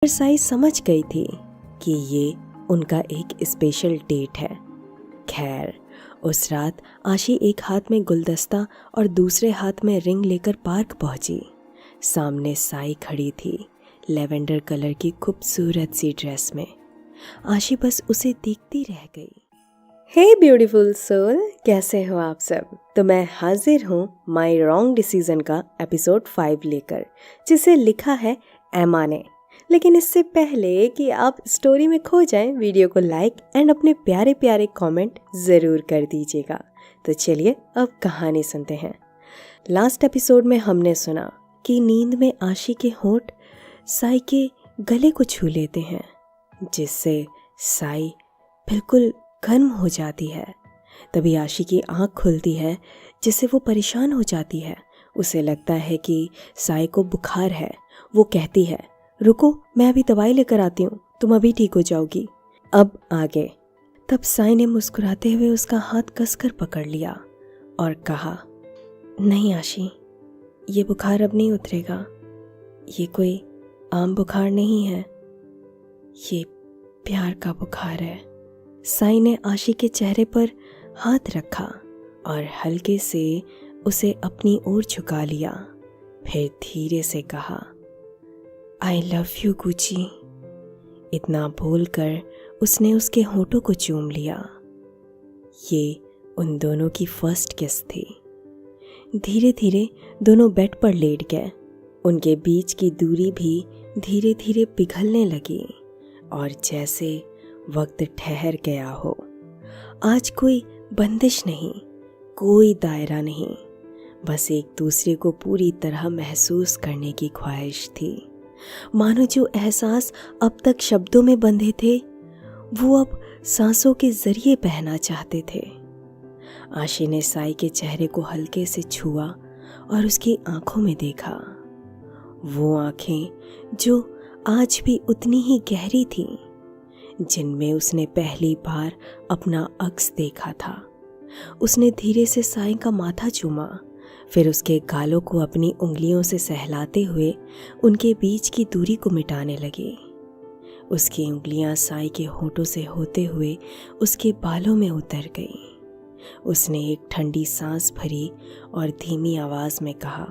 साई समझ गई थी कि ये उनका एक स्पेशल डेट है। खैर, उस रात आशी एक हाथ में गुलदस्ता और दूसरे हाथ में रिंग लेकर पार्क पहुंची। सामने साई खड़ी थी, लेवेंडर कलर की खूबसूरत सी ड्रेस में। आशी बस उसे देखती रह गई। हे ब्यूटीफुल सोल, कैसे हो आप सब? तो मैं हाजिर हूँ माई रॉन्ग डिसीजन का एपिसोड 5 लेकर, जिसे लिखा है एमा ने। लेकिन इससे पहले कि आप स्टोरी में खो जाएं, वीडियो को लाइक एंड अपने प्यारे प्यारे कमेंट ज़रूर कर दीजिएगा। तो चलिए अब कहानी सुनते हैं। लास्ट एपिसोड में हमने सुना कि नींद में आशी के होंठ साई के गले को छू लेते हैं, जिससे साई बिल्कुल गर्म हो जाती है। तभी आशी की आँख खुलती है, जिससे वो परेशान हो जाती है। उसे लगता है कि साई को बुखार है। वो कहती है, रुको, मैं अभी दवाई लेकर आती हूँ, तुम अभी ठीक हो जाओगी। अब आगे। तब साई ने मुस्कुराते हुए उसका हाथ कसकर पकड़ लिया और कहा, नहीं आशी, ये बुखार अब नहीं उतरेगा। ये कोई आम बुखार नहीं है, ये प्यार का बुखार है। साई ने आशी के चेहरे पर हाथ रखा और हल्के से उसे अपनी ओर झुका लिया। फिर धीरे से कहा, आई लव यू गुची। इतना बोलकर उसने उसके होठों को चूम लिया। ये उन दोनों की फर्स्ट किस थी। धीरे धीरे दोनों बेड पर लेट गए। उनके बीच की दूरी भी धीरे धीरे पिघलने लगी और जैसे वक्त ठहर गया हो। आज कोई बंदिश नहीं, कोई दायरा नहीं, बस एक दूसरे को पूरी तरह महसूस करने की ख्वाहिश थी। मानो जो एहसास अब तक शब्दों में बंधे थे, वो अब सांसों के जरिए बहना चाहते थे। आशी ने साई के चेहरे को हल्के से छुआ और उसकी आंखों में देखा। वो आंखें जो आज भी उतनी ही गहरी थीं, जिनमें उसने पहली बार अपना अक्स देखा था। उसने धीरे से साई का माथा चूमा, फिर उसके गालों को अपनी उंगलियों से सहलाते हुए उनके बीच की दूरी को मिटाने लगी। उसकी उंगलियां साई के होठों से होते हुए उसके बालों में उतर गईं। उसने एक ठंडी सांस भरी और धीमी आवाज में कहा,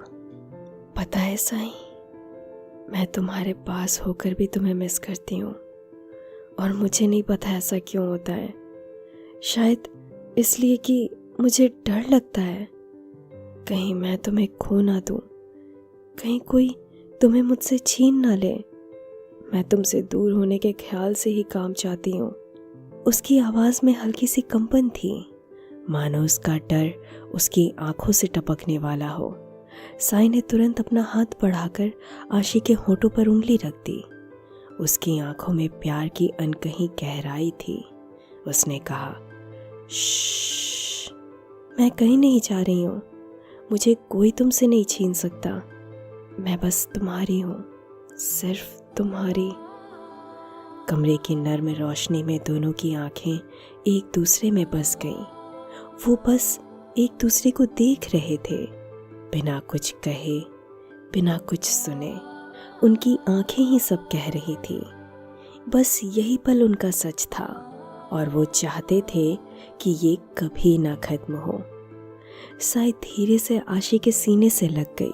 पता है साई, मैं तुम्हारे पास होकर भी तुम्हें मिस करती हूँ और मुझे नहीं पता ऐसा क्यों होता है। शायद इसलिए कि मुझे डर लगता है कहीं मैं तुम्हें खो ना दूं, कहीं कोई तुम्हें मुझसे छीन ना ले। मैं तुमसे दूर होने के ख्याल से ही काम चाहती हूँ। उसकी आवाज़ में हल्की सी कंपन थी, मानो उसका डर उसकी आंखों से टपकने वाला हो। साई ने तुरंत अपना हाथ बढ़ाकर आशी के होठों पर उंगली रख दी। उसकी आंखों में प्यार की अनकही गहराई थी। उसने कहा, श्श्श, मैं कहीं नहीं जा रही हूँ। मुझे कोई तुमसे नहीं छीन सकता। मैं बस तुम्हारी हूँ, सिर्फ तुम्हारी। कमरे की नर्म रोशनी में दोनों की आंखें एक दूसरे में बस गईं। वो बस एक दूसरे को देख रहे थे, बिना कुछ कहे, बिना कुछ सुने। उनकी आंखें ही सब कह रही थी। बस यही पल उनका सच था और वो चाहते थे कि ये कभी ना खत्म हो। साई धीरे से आशी के सीने से लग गई।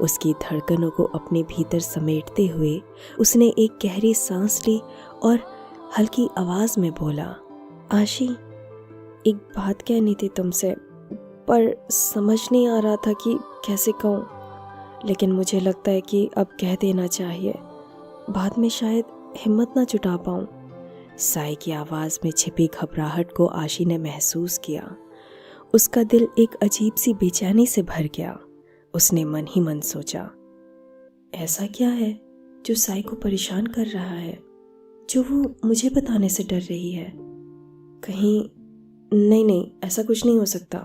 उसकी धड़कनों को अपने भीतर समेटते हुए उसने एक गहरी सांस ली और हल्की आवाज में बोला, आशी, एक बात कहनी थी तुमसे, पर समझ नहीं आ रहा था कि कैसे कहूँ। लेकिन मुझे लगता है कि अब कह देना चाहिए, बाद में शायद हिम्मत ना जुटा पाऊँ। साई की आवाज़ में छिपी घबराहट को आशी ने महसूस किया। उसका दिल एक अजीब सी बेचैनी से भर गया। उसने मन ही मन सोचा, ऐसा क्या है जो साई को परेशान कर रहा है, जो वो मुझे बताने से डर रही है? कहीं नहीं, ऐसा कुछ नहीं हो सकता।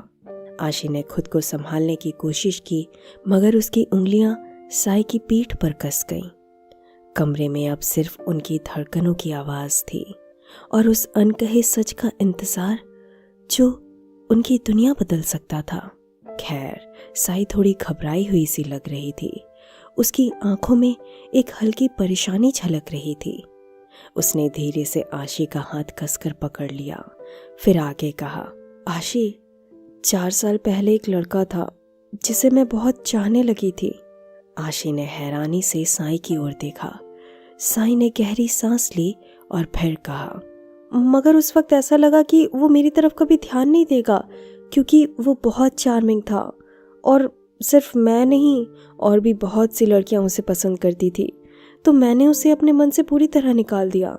आशी ने खुद को संभालने की कोशिश की, मगर उसकी उंगलियां साई की पीठ पर कस गईं। कमरे में अब सिर्फ उनकी धड़कनों की आवाज थी और उस अनकहे सच का इंतजार जो उनकी दुनिया बदल सकता था। खैर, साई थोड़ी घबराई हुई सी लग रही थी। उसकी आंखों में एक हल्की परेशानी झलक रही थी। उसने धीरे से आशी का हाथ कसकर पकड़ लिया, फिर आगे कहा, आशी, 4 साल पहले एक लड़का था जिसे मैं बहुत चाहने लगी थी। आशी ने हैरानी से साई की ओर देखा। साई ने गहरी सांस ली और फिर कहा, मगर उस वक्त ऐसा लगा कि वो मेरी तरफ कभी ध्यान नहीं देगा, क्योंकि वो बहुत चार्मिंग था और सिर्फ मैं नहीं और भी बहुत सी लड़कियां उसे पसंद करती थी, तो मैंने उसे अपने मन से पूरी तरह निकाल दिया।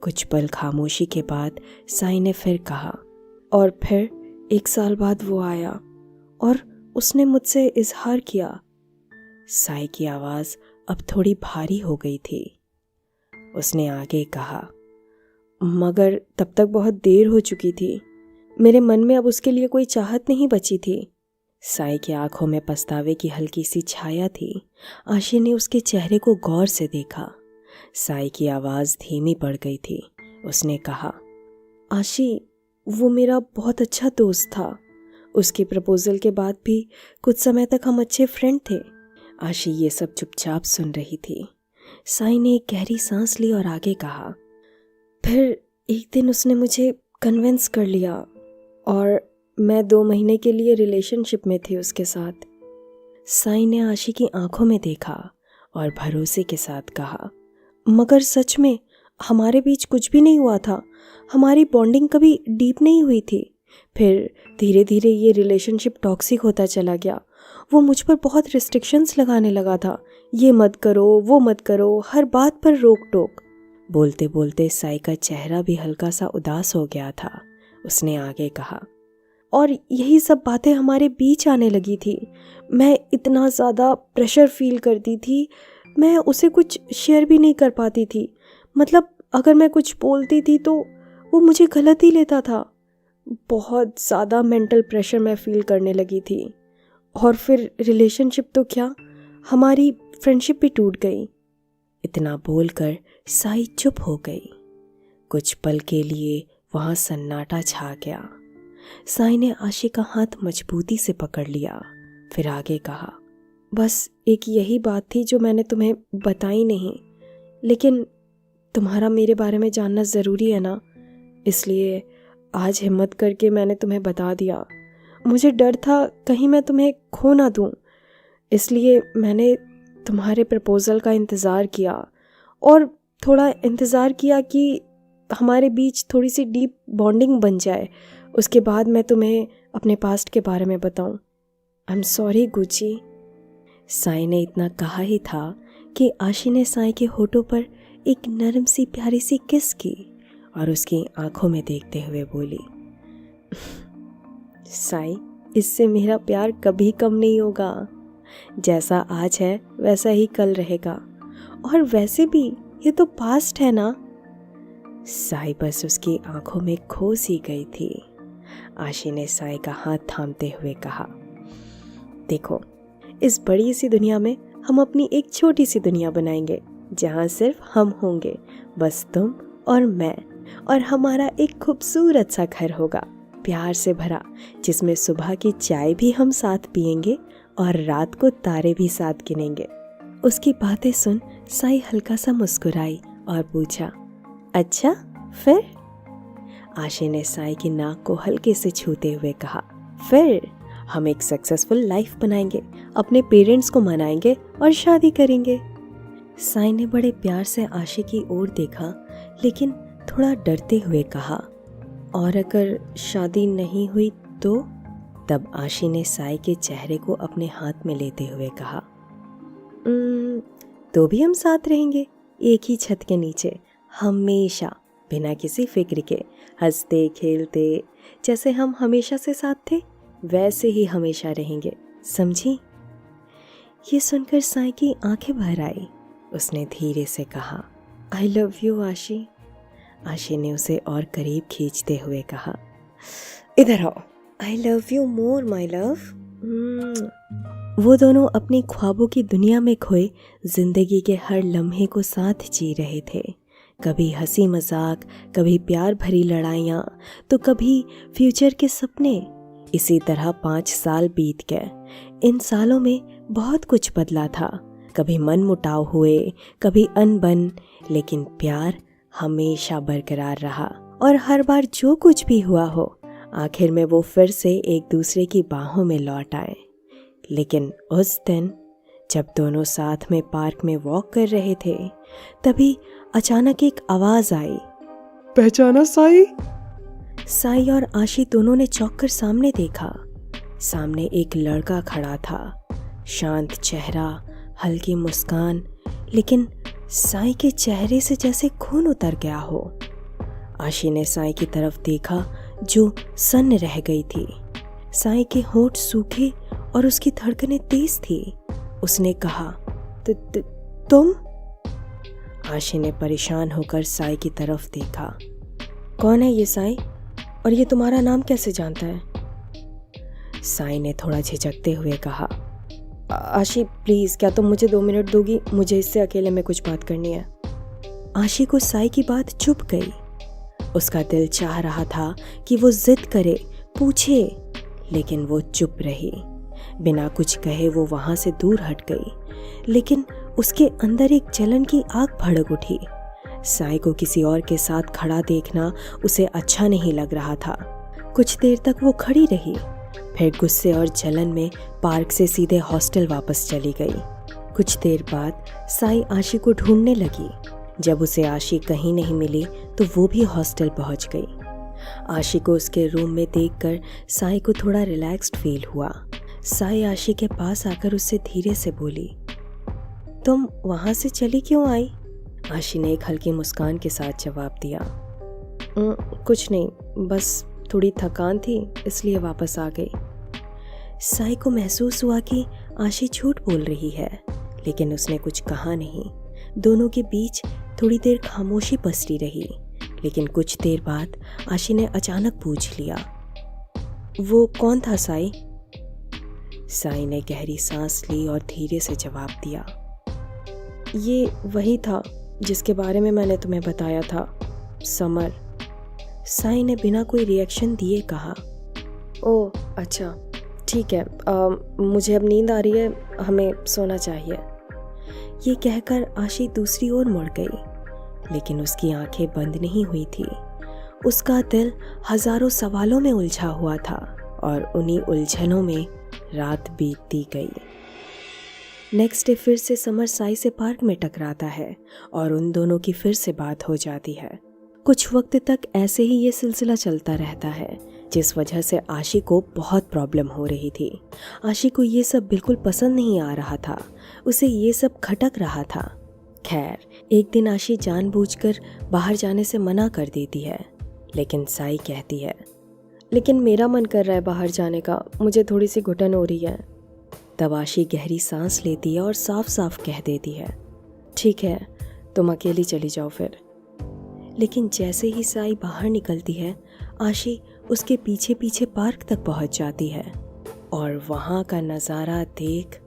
कुछ पल खामोशी के बाद साई ने फिर कहा, और फिर 1 साल बाद वो आया और उसने मुझसे इजहार किया। साई की आवाज़ अब थोड़ी भारी हो गई थी। उसने आगे कहा, मगर तब तक बहुत देर हो चुकी थी। मेरे मन में अब उसके लिए कोई चाहत नहीं बची थी। साई की आंखों में पछतावे की हल्की सी छाया थी। आशी ने उसके चेहरे को गौर से देखा। साई की आवाज़ धीमी पड़ गई थी। उसने कहा, आशी, वो मेरा बहुत अच्छा दोस्त था। उसके प्रपोजल के बाद भी कुछ समय तक हम अच्छे फ्रेंड थे। आशी ये सब चुपचाप सुन रही थी। साई ने एक गहरी सांस ली और आगे कहा, फिर एक दिन उसने मुझे कन्विंस कर लिया और मैं 2 महीने के लिए रिलेशनशिप में थी उसके साथ। साई ने आशी की आंखों में देखा और भरोसे के साथ कहा, मगर सच में हमारे बीच कुछ भी नहीं हुआ था। हमारी बॉन्डिंग कभी डीप नहीं हुई थी। फिर धीरे धीरे ये रिलेशनशिप टॉक्सिक होता चला गया। वो मुझ पर बहुत रिस्ट्रिक्शंस लगाने लगा था। ये मत करो, वो मत करो, हर बात पर रोक टोक। बोलते बोलते साई का चेहरा भी हल्का सा उदास हो गया था। उसने आगे कहा, और यही सब बातें हमारे बीच आने लगी थी। मैं इतना ज़्यादा प्रेशर फील करती थी, मैं उसे कुछ शेयर भी नहीं कर पाती थी। मतलब अगर मैं कुछ बोलती थी तो वो मुझे गलत ही लेता था। बहुत ज़्यादा मेंटल प्रेशर मैं फील करने लगी थी। और फिर रिलेशनशिप तो क्या, हमारी फ्रेंडशिप भी टूट गई। इतना बोलकर साई चुप हो गई। कुछ पल के लिए वहाँ सन्नाटा छा गया। साई ने आशी का हाथ मजबूती से पकड़ लिया, फिर आगे कहा, बस एक यही बात थी जो मैंने तुम्हें बताई नहीं, लेकिन तुम्हारा मेरे बारे में जानना ज़रूरी है ना, इसलिए आज हिम्मत करके मैंने तुम्हें बता दिया। मुझे डर था कहीं मैं तुम्हें खो ना दूँ, इसलिए मैंने तुम्हारे प्रपोज़ल का इंतज़ार किया और थोड़ा इंतज़ार किया कि हमारे बीच थोड़ी सी डीप बॉन्डिंग बन जाए। उसके बाद मैं तुम्हें अपने पास्ट के बारे में बताऊं। I am sorry Gucci. Sai ने इतना कहा ही था कि आशी ने साई के होठों पर एक नरम सी प्यारी सी किस की और उसकी आंखों में देखते हुए बोली, साई, इससे मेरा प्यार कभी कम नहीं होगा। जैसा आज है वैसा ही कल रहेगा, और वैसे भी ये तो पास्ट है ना। साई बस उसकी आंखों में खो सी गई थी। आशी ने साई का हाथ थामते हुए कहा, देखो, इस बड़ी सी दुनिया में हम अपनी एक छोटी सी दुनिया बनाएंगे जहाँ सिर्फ हम होंगे, बस तुम और मैं, और हमारा एक खूबसूरत सा घर होगा, प्यार से भरा, जिसमें सुबह की चाय भी हम साथ पिएंगे और रात को तारे भी साथ गिनेंगे। उसकी बातें सुन साई हल्का सा मुस्कुराई और पूछा, अच्छा फिर? आशी ने साई की नाक को हल्के से छूते हुए कहा, फिर हम एक सक्सेसफुल लाइफ बनाएंगे, अपने पेरेंट्स को मनाएंगे और शादी करेंगे। साई ने बड़े प्यार से आशी की ओर देखा, लेकिन थोड़ा डरते हुए कहा, और अगर शादी नहीं हुई तो? तब आशी ने साई के चेहरे को अपने हाथ में लेते हुए कहा, तो भी हम साथ रहेंगे, एक ही छत के नीचे, हमेशा, बिना किसी फिक्र के, हंसते खेलते, जैसे हम हमेशा से साथ थे वैसे ही हमेशा रहेंगे, समझी? ये सुनकर साई की आंखें भर आई। उसने धीरे से कहा, आई लव यू आशी। आशी ने उसे और करीब खींचते हुए कहा, इधर आओ, I love you more my love. वो दोनों अपनी ख्वाबों की दुनिया में खोए जिंदगी के हर लम्हे को साथ जी रहे थे। कभी हंसी मजाक, कभी प्यार भरी लड़ाइयाँ, तो कभी फ्यूचर के सपने। इसी तरह 5 साल बीत गए। इन सालों में बहुत कुछ बदला था, कभी मनमुटाव हुए, कभी अनबन, लेकिन प्यार हमेशा बरकरार रहा। और हर बार जो कुछ भी हुआ हो, आखिर में वो फिर से एक दूसरे की बाहों में लौट आए। लेकिन उस दिन जब दोनों साथ में पार्क में वॉक कर रहे थे, तभी अचानक एक आवाज आई। पहचाना साई? साई और आशी दोनों ने चौंक कर सामने देखा। सामने एक लड़का खड़ा था, शांत चेहरा, हल्की मुस्कान, लेकिन साई के चेहरे से जैसे खून उतर गया हो। आशी ने साई की तरफ देखा जो सन्न रह गई थी। साई के होंठ सूखे और उसकी धड़कनें तेज थी। उसने कहा, तुम? आशी ने परेशान होकर साई की तरफ देखा। कौन है ये साई, और ये तुम्हारा नाम कैसे जानता है? साई ने थोड़ा झिझकते हुए कहा, आशी प्लीज, क्या तुम मुझे 2 मिनट दोगी? मुझे इससे अकेले में कुछ बात करनी है। आशी को साई की बात चुभ गई। उसका दिल चाह रहा था कि वो जिद करे, पूछे, लेकिन वो चुप रही। बिना कुछ कहे वो वहां से दूर हट गई, लेकिन उसके अंदर एक जलन की आग भड़क उठी। साई को किसी और के साथ खड़ा देखना उसे अच्छा नहीं लग रहा था। कुछ देर तक वो खड़ी रही, फिर गुस्से और जलन में पार्क से सीधे हॉस्टल वापस चली गई। कुछ देर बाद साई आशी को ढूंढने लगी। जब उसे आशी कहीं नहीं मिली तो वो भी हॉस्टल पहुंच गई। आशी को उसके रूम में देखकर साई को थोड़ा रिलैक्स्ड फील हुआ। साई आशी के पास आकर उससे धीरे से बोली, तुम वहां से चली क्यों आई? आशी ने एक हल्की मुस्कान के साथ जवाब दिया, कुछ नहीं, बस थोड़ी थकान थी इसलिए वापस आ गई। साई को महसूस हुआ कि आशी झूठ बोल रही है, लेकिन उसने कुछ कहा नहीं। दोनों के बीच थोड़ी देर खामोशी पसरी रही, लेकिन कुछ देर बाद आशी ने अचानक पूछ लिया, वो कौन था साई? साई ने गहरी सांस ली और धीरे से जवाब दिया, ये वही था जिसके बारे में मैंने तुम्हें बताया था, समर। साई ने बिना कोई रिएक्शन दिए कहा, ओह अच्छा, ठीक है, मुझे अब नींद आ रही है, हमें सोना चाहिए। ये कहकर आशी दूसरी ओर मुड़ गई, लेकिन उसकी आंखें बंद नहीं हुई थी। उसका दिल हजारों सवालों में उलझा हुआ था और उन्हीं उलझनों में रात बीतती गई। नेक्स्ट डे फिर से समर साई से पार्क में टकराता है और उन दोनों की फिर से बात हो जाती है। कुछ वक्त तक ऐसे ही ये सिलसिला चलता रहता है, जिस वजह से आशी को बहुत प्रॉब्लम हो रही थी। आशी को ये सब बिल्कुल पसंद नहीं आ रहा था, उसे ये सब खटक रहा था। खैर, एक दिन आशी जानबूझकर बाहर जाने से मना कर देती है, लेकिन साई कहती है, लेकिन मेरा मन कर रहा है बाहर जाने का, मुझे थोड़ी सी घुटन हो रही है। तब आशी गहरी सांस लेती है और साफ साफ कह देती है, ठीक है, तुम अकेली चली जाओ फिर। लेकिन जैसे ही साई बाहर निकलती है, आशी उसके पीछे पीछे पार्क तक पहुंच जाती है और वहां का नज़ारा देख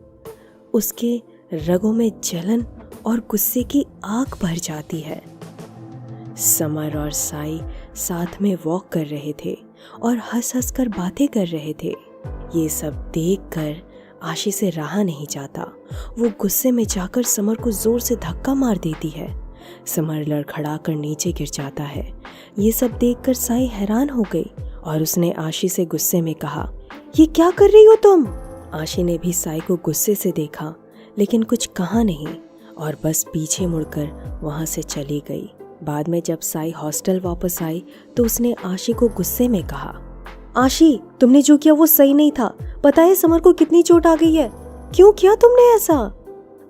उसके रगों में जलन और गुस्से की आग भर जाती है। समर और साई साथ में वॉक कर रहे थे और हंस हंस कर बातें कर रहे थे। ये सब देखकर आशी से रहा नहीं जाता। वो गुस्से में जाकर समर को जोर से धक्का मार देती है। समर लड़खड़ा कर नीचे गिर जाता है। ये सब देखकर साई हैरान हो गई और उसने आशी से गुस्से में कहा, ये क्या कर रही हो तुम? आशी ने भी साई को गुस्से से देखा, लेकिन कुछ कहा नहीं और बस पीछे मुड़कर वहां से चली गई। बाद में जब साई हॉस्टल वापस आई तो उसने आशी को गुस्से में कहा, आशी, तुमने जो किया वो सही नहीं था। पता है समर को कितनी चोट आ गई है? क्यों किया तुमने ऐसा?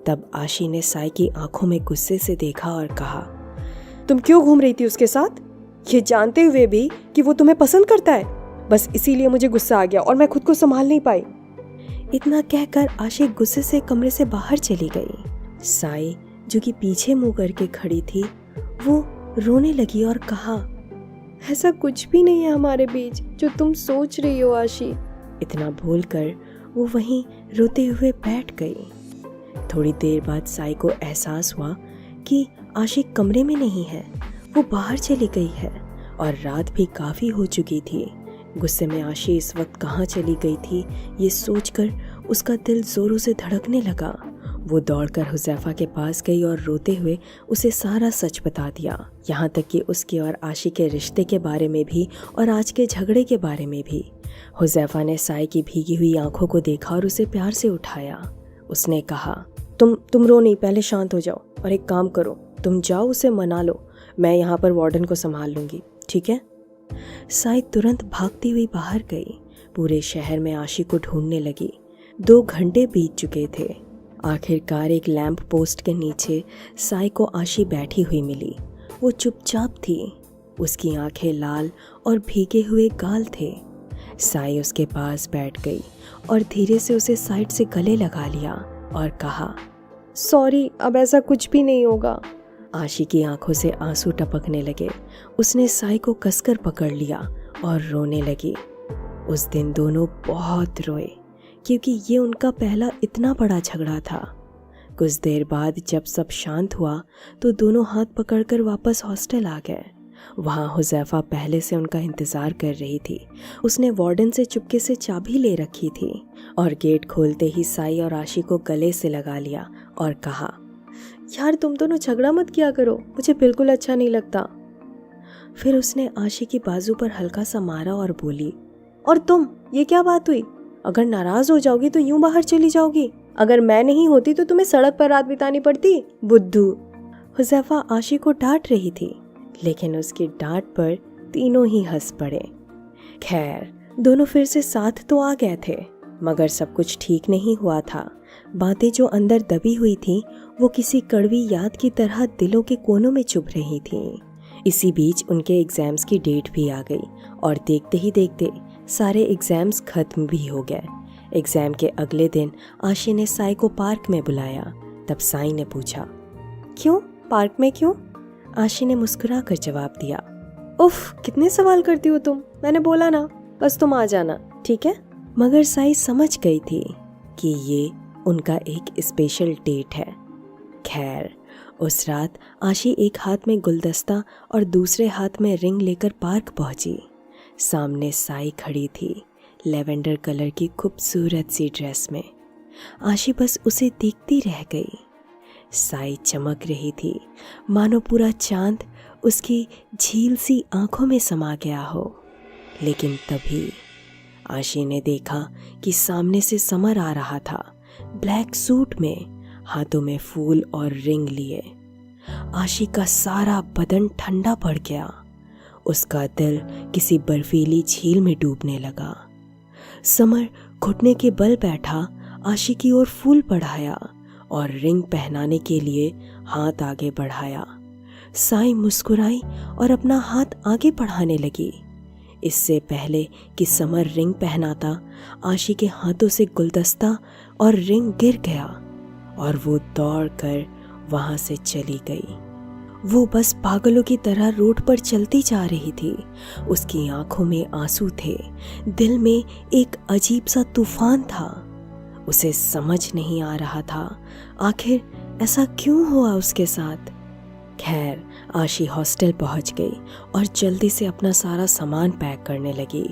तब आशी ने साई की आंखों में गुस्से से देखा और कहा, तुम क्यों घूम रही थी उसके साथ, ये जानते हुए भी कि वो तुम्हें पसंद करता है? बस इसीलिए मुझे गुस्सा आ गया और मैं खुद को संभाल नहीं पाई। इतना कहकर आशी गुस्से से कमरे से बाहर चली गई। साई, जो कि पीछे मुंह करके खड़ी थी, वो रोने लगी और कहा, ऐसा कुछ भी नहीं है हमारे बीच जो तुम सोच रही हो आशी। इतना बोलकर वो वहीं रोते हुए बैठ गई। थोड़ी देर बाद साई को एहसास हुआ कि आशी कमरे में नहीं है, वो बाहर चली गई है और रात भी काफी हो चुकी थी। गुस्से में आशी इस वक्त कहाँ चली गई थी, ये सोचकर उसका दिल जोरों से धड़कने लगा। वो दौड़कर हुज़ैफा के पास गई और रोते हुए उसे सारा सच बता दिया, यहाँ तक कि उसके और आशी के रिश्ते के बारे में भी और आज के झगड़े के बारे में भी। हुज़ैफा ने साई की भीगी हुई आंखों को देखा और उसे प्यार से उठाया। उसने कहा, तुम रो नहीं, पहले शांत हो जाओ और एक काम करो, तुम जाओ उसे मना लो, मैं यहाँ पर वार्डन को संभाल लूँगी, ठीक है? साई तुरंत भागती हुई बाहर गई। पूरे शहर में आशी को ढूंढने लगी। 2 घंटे बीत चुके थे। आखिरकार एक लैंप पोस्ट के नीचे साई को आशी बैठी हुई मिली। वो चुपचाप थी। उसकी आंखें लाल और भीगे हुए गाल थे। साई उसके पास बैठ गई और धीरे से उसे साइड से गले लगा लिया और कहा, सॉरी, अब ऐसा कुछ भी नहीं होगा। आशी की आंखों से आंसू टपकने लगे। उसने साई को कसकर पकड़ लिया और रोने लगी। उस दिन दोनों बहुत रोए क्योंकि ये उनका पहला इतना बड़ा झगड़ा था। कुछ देर बाद जब सब शांत हुआ तो दोनों हाथ पकड़कर वापस हॉस्टल आ गए। वहाँ हुज़ैफा पहले से उनका इंतज़ार कर रही थी। उसने वार्डन से चुपके से चाबी ले रखी थी और गेट खोलते ही साई और आशी को गले से लगा लिया और कहा, यार तुम दोनों झगड़ा मत किया करो, मुझे बिल्कुल अच्छा नहीं लगता। फिर उसने आशी की बाजू पर हल्का सा मारा और बोली, और तुम, ये क्या बात हुई? अगर नाराज हो जाओगी तो यूं बाहर चली जाओगी। अगर मैं नहीं होती तो तुम्हें सड़क पर रात बितानी पड़ती, बुद्धू। हुज़ैफा आशी को डांट रही थी, लेकिन उसकी डांट पर तीनों ही हंस पड़े। खैर, दोनों फिर से साथ तो आ गए थे, मगर सब कुछ ठीक नहीं हुआ था। बातें जो अंदर दबी हुई थी वो किसी कड़वी याद की तरह दिलों के कोनों में चुभ रही थी। इसी बीच उनके एग्जाम्स की डेट भी आ गई और देखते ही देखते सारे एग्जाम्स खत्म भी हो गए। एग्जाम के अगले दिन आशी ने साई को पार्क में बुलाया। तब साई ने पूछा, क्यों पार्क में क्यों? आशी ने मुस्कुरा कर जवाब दिया, उफ, कितने सवाल करती हो तुम, मैंने बोला ना, बस तुम आ जाना, ठीक है? मगर साई समझ गई थी कि ये उनका एक स्पेशल डेट है। खैर, उस रात आशी एक हाथ में गुलदस्ता और दूसरे हाथ में रिंग लेकर पार्क पहुंची। सामने साई खड़ी थी, लेवेंडर कलर की खूबसूरत सी ड्रेस में। आशी बस उसे देखती रह गई। साई चमक रही थी, मानो पूरा चांद उसकी झील सी आंखों में समा गया हो। लेकिन तभी आशी ने देखा कि सामने से समर आ रहा था, ब्लैक सूट में, हाथों में फूल और रिंग लिए। आशी का सारा बदन ठंडा पड़ गया। उसका दिल किसी बर्फीली झील में डूबने लगा। समर घुटने के बल बैठा आशी की ओर फूल बढ़ाया और रिंग पहनाने के लिए हाथ आगे बढ़ाया। साई मुस्कुराई और अपना हाथ आगे बढ़ाने लगी। इससे पहले कि समर रिंग पहनाता, आशी के हाथों से गुलदस्ता और रिंग गिर गया और वो दौड़कर वहां से चली गई। वो बस पागलों की तरह रोड पर चलती जा रही थी। उसकी आंखों में आंसू थे, दिल में एक अजीब सा तूफान था। उसे समझ नहीं आ रहा था आखिर ऐसा क्यों हुआ उसके साथ। खैर, आशी हॉस्टल पहुंच गई और जल्दी से अपना सारा सामान पैक करने लगी।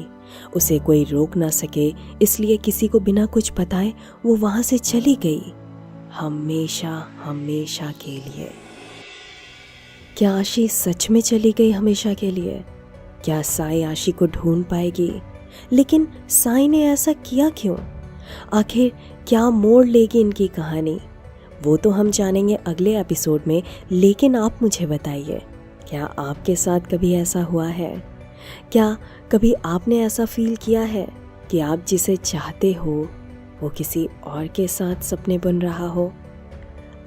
उसे कोई रोक ना सके, इसलिए किसी को बिना कुछ बताए वो वहां से चली गई, हमेशा हमेशा के लिए। क्या आशी सच में चली गई हमेशा के लिए? क्या साई आशी को ढूंढ पाएगी? लेकिन साई ने ऐसा किया क्यों? आखिर क्या मोड़ लेगी इनकी कहानी? वो तो हम जानेंगे अगले एपिसोड में। लेकिन आप मुझे बताइए, क्या आपके साथ कभी ऐसा हुआ है? क्या कभी आपने ऐसा फील किया है कि आप जिसे चाहते हो वो किसी और के साथ सपने बुन रहा हो?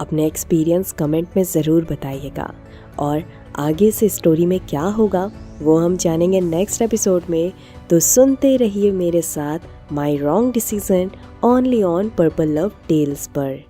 अपने एक्सपीरियंस कमेंट में ज़रूर बताइएगा और आगे से स्टोरी में क्या होगा वो हम जानेंगे नेक्स्ट एपिसोड में। तो सुनते रहिए मेरे साथ my wrong decision only on purple love tales पर।